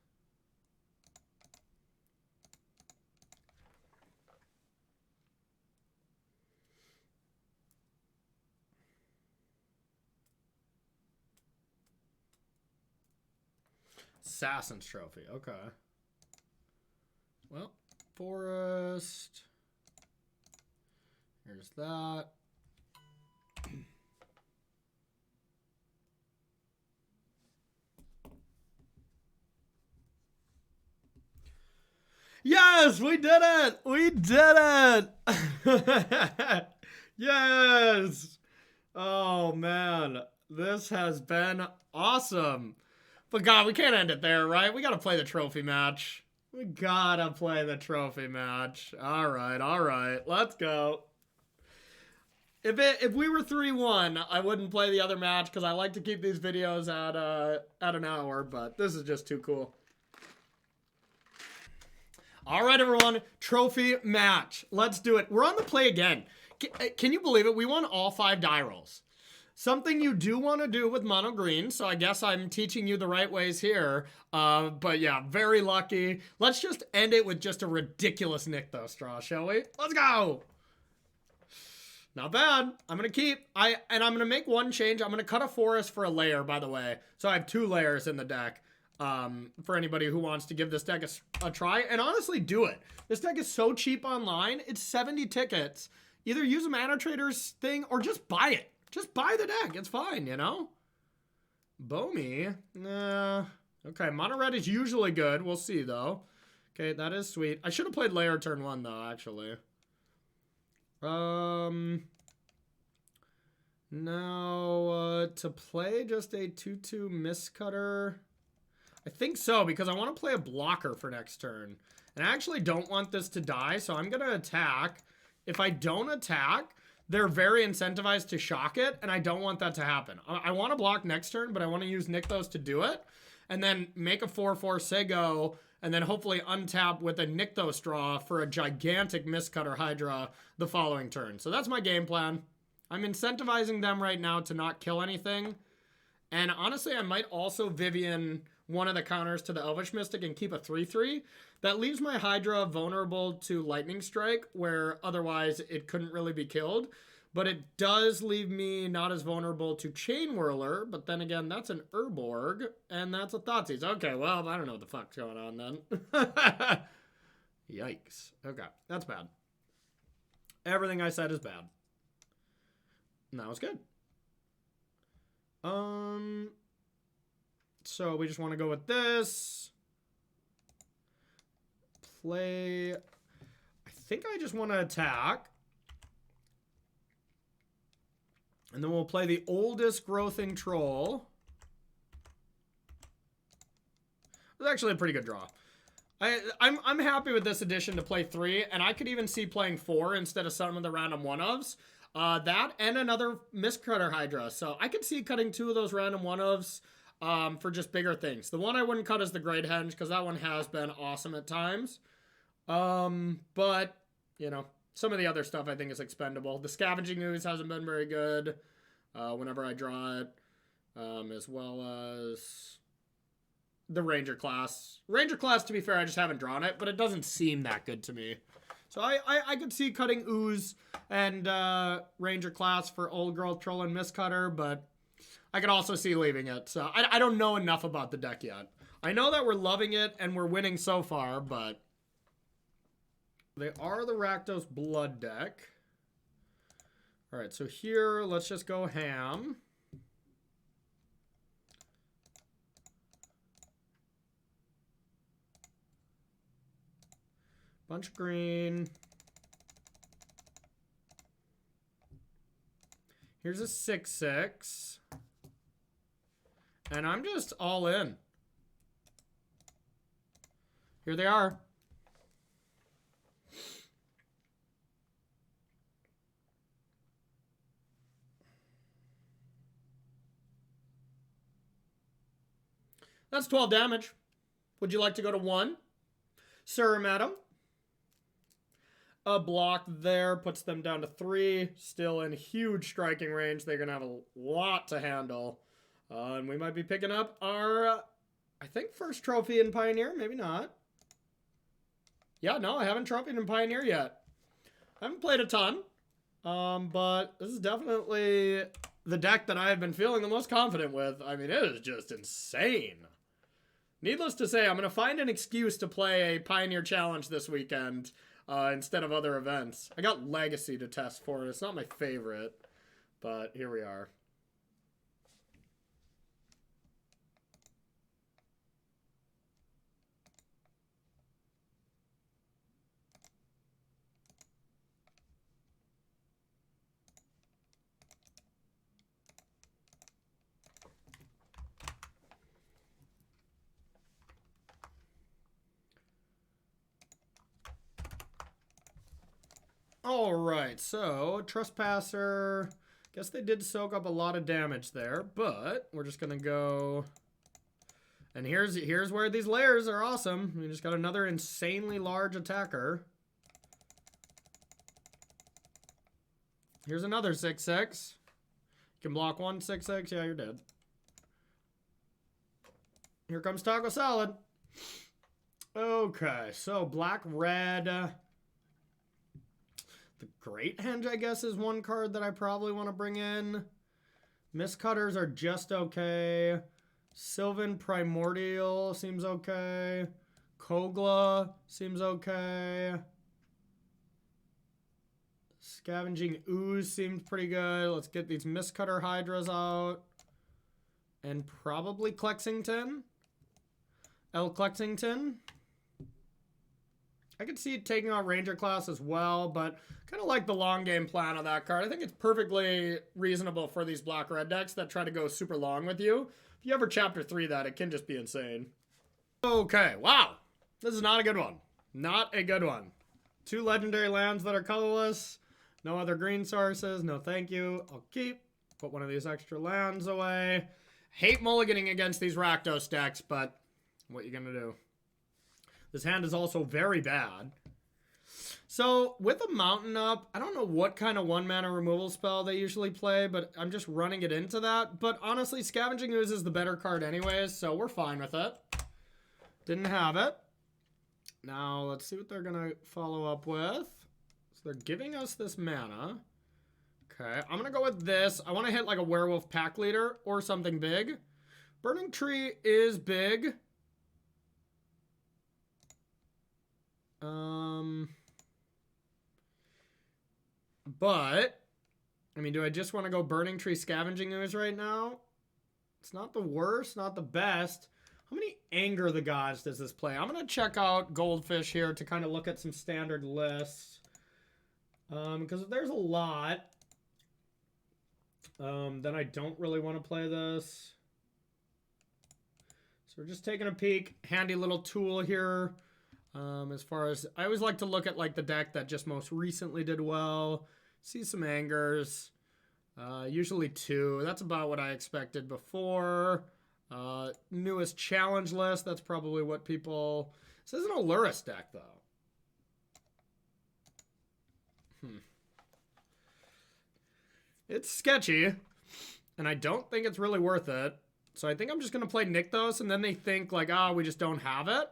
Speaker 1: Assassin's Trophy, okay. Well, Forest. Here's that. Yes, we did it! We did it! Yes! Oh, man. This has been awesome. But God, we can't end it there, right? We gotta play the trophy match. We gotta play the trophy match. All right. Let's go. If we were 3-1, I wouldn't play the other match because I like to keep these videos at an hour, but this is just too cool. All right, everyone. Trophy match. Let's do it. We're on the play again. Can you believe it? We won all 5 die rolls. Something you do want to do with mono green, so I guess I'm teaching you the right ways here. But yeah, very lucky. Let's just end it with just a ridiculous Nykthos draw, shall we? Let's go! Not bad. I'm going to keep. I'm going to make one change. I'm going to cut a forest for a layer, by the way. So I have 2 layers in the deck. For anybody who wants to give this deck a try. And honestly, do it. This deck is so cheap online. It's 70 tickets. Either use a Mana Traders thing or just buy it. Just buy the deck. It's fine, you know? Bomi. Nah. Okay, mono red is usually good. We'll see, though. Okay, that is sweet. I should have played layer turn 1, though, actually. Now, to play just a 2/2 Mistcutter. I think so, because I want to play a blocker for next turn. And I actually don't want this to die, so I'm going to attack. If I don't attack, they're very incentivized to shock it, and I don't want that to happen. I want to block next turn, but I want to use Nykthos to do it, and then make a 4/4 Sego, and then hopefully untap with a Nykthos draw for a gigantic Mistcutter Hydra the following turn. So that's my game plan. I'm incentivizing them right now to not kill anything. And honestly, I might also Vivian one of the counters to the Elvish Mystic and keep a 3/3. That leaves my Hydra vulnerable to Lightning Strike, where otherwise it couldn't really be killed. But it does leave me not as vulnerable to Chain Whirler, but then again, that's an Urborg, and that's a Thoughtseize. Okay, well, I don't know what the fuck's going on then. Yikes. Okay, that's bad. Everything I said is bad. And that was good. So we just want to go with this. Play. I think I just want to attack. And then we'll play the oldest growthing troll. It's actually a pretty good draw. I'm happy with this addition to play 3, and I could even see playing 4 instead of some of the random 1-ofs. That and another Mistcutter Hydra. So I could see cutting 2 of those random 1-ofs for just bigger things. The one I wouldn't cut is the Great Henge, because that one has been awesome at times. But, you know, some of the other stuff I think is expendable. The Scavenging Ooze hasn't been very good whenever I draw it, as well as the Ranger class. Ranger class, to be fair, I just haven't drawn it, but it doesn't seem that good to me. So I could see cutting Ooze and Ranger class for Old Girl Troll and Mistcutter, but I could also see leaving it. So I don't know enough about the deck yet. I know that we're loving it and we're winning so far, but they are the Rakdos Blood deck. All right, so here, let's just go ham. Bunch of green. Here's a 6/6. And I'm just all in. Here they are. That's 12 damage. Would you like to go to 1? Sir, madam. A block there puts them down to 3. Still in huge striking range. They're going to have a lot to handle. And we might be picking up our, I think, first trophy in Pioneer. Maybe not. Yeah, no, I haven't trophied in Pioneer yet. I haven't played a ton. But this is definitely the deck that I have been feeling the most confident with. I mean, it is just insane. Needless to say, I'm going to find an excuse to play a Pioneer Challenge this weekend instead of other events. I got Legacy to test for it. It's not my favorite, but here we are. All right, so Trespasser. Guess they did soak up a lot of damage there, but we're just going to go And here's where these layers are awesome. We just got another insanely large attacker. Here's another 6/6. You can block 1 6/6. Yeah, you're dead. Here comes taco salad. Okay, so black, red. The Great Henge, I guess, is one card that I probably want to bring in. Mistcutters are just okay. Sylvan Primordial seems okay. Kogla seems okay. Scavenging Ooze seems pretty good. Let's get these Mistcutter Hydras out. And probably Clexington. El Clexington. I could see it taking out Ranger class as well, but kind of like the long game plan of that card. I think it's perfectly reasonable for these black-red decks that try to go super long with you. If you ever Chapter 3 that, it can just be insane. Okay, wow. This is not a good one. Not a good one. 2 legendary lands that are colorless. No other green sources. No thank you. I'll keep. Put one of these extra lands away. Hate mulliganing against these Rakdos decks, but what you gonna do? This hand is also very bad. So, with a Mountain up, I don't know what kind of 1-mana removal spell they usually play, but I'm just running it into that. But honestly, Scavenging Ooze is the better card anyways, so we're fine with it. Didn't have it. Now, let's see what they're going to follow up with. So, they're giving us this mana. Okay, I'm going to go with this. I want to hit like a Werewolf Pack Leader or something big. Burning Tree is big. But, I mean, do I just want to go Burning Tree Scavenging Ooze right now? It's not the worst, not the best. How many Anger the Gods does this play? I'm going to check out Goldfish here to kind of look at some standard lists. Because if there's a lot, then I don't really want to play this. So we're just taking a peek. Handy little tool here. As far as, I always like to look at like the deck that just most recently did well. See some Angers. Usually 2. That's about what I expected before. Newest challenge list. That's probably what people... This isn't a Luris deck, though. It's sketchy. And I don't think it's really worth it. So I think I'm just going to play Nykthos, and then they think, like, ah, we just don't have it.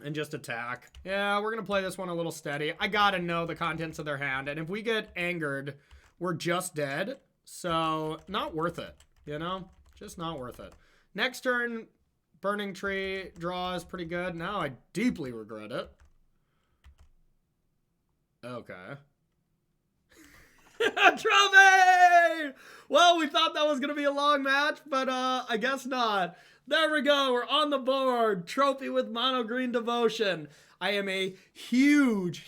Speaker 1: And just attack. Yeah, we're going to play this one a little steady. I got to know the contents of their hand. And if we get angered, we're just dead. So, not worth it. You know? Just not worth it. Next turn, Burning Tree draw is pretty good. Now I deeply regret it. Okay. Trophy! Well, we thought that was going to be a long match, but I guess not. There we go. We're on the board. Trophy with Mono Green Devotion. I am a huge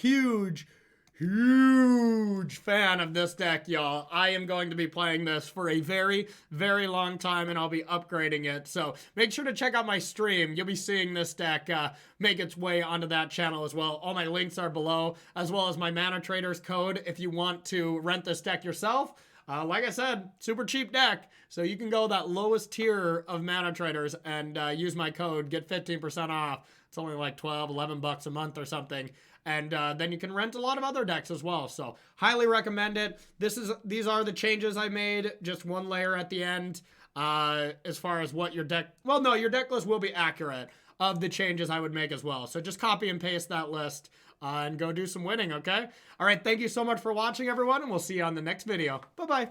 Speaker 1: fan of this deck, y'all. I am going to be playing this for a very, very long time, and I'll be upgrading it. So make sure to check out my stream. You'll be seeing this deck make its way onto that channel as well. All my links are below, as well as my Mana Traders code if you want to rent this deck yourself. Like I said, super cheap deck, so you can go that lowest tier of Mana Traders and use my code, get 15% off. It's only like 12, 11 bucks a month or something. And then you can rent a lot of other decks as well. So highly recommend it. These are the changes I made. Just one layer at the end as far as what your deck... Well, no, your deck list will be accurate of the changes I would make as well. So just copy and paste that list and go do some winning, okay? All right, thank you so much for watching, everyone, and we'll see you on the next video. Bye-bye.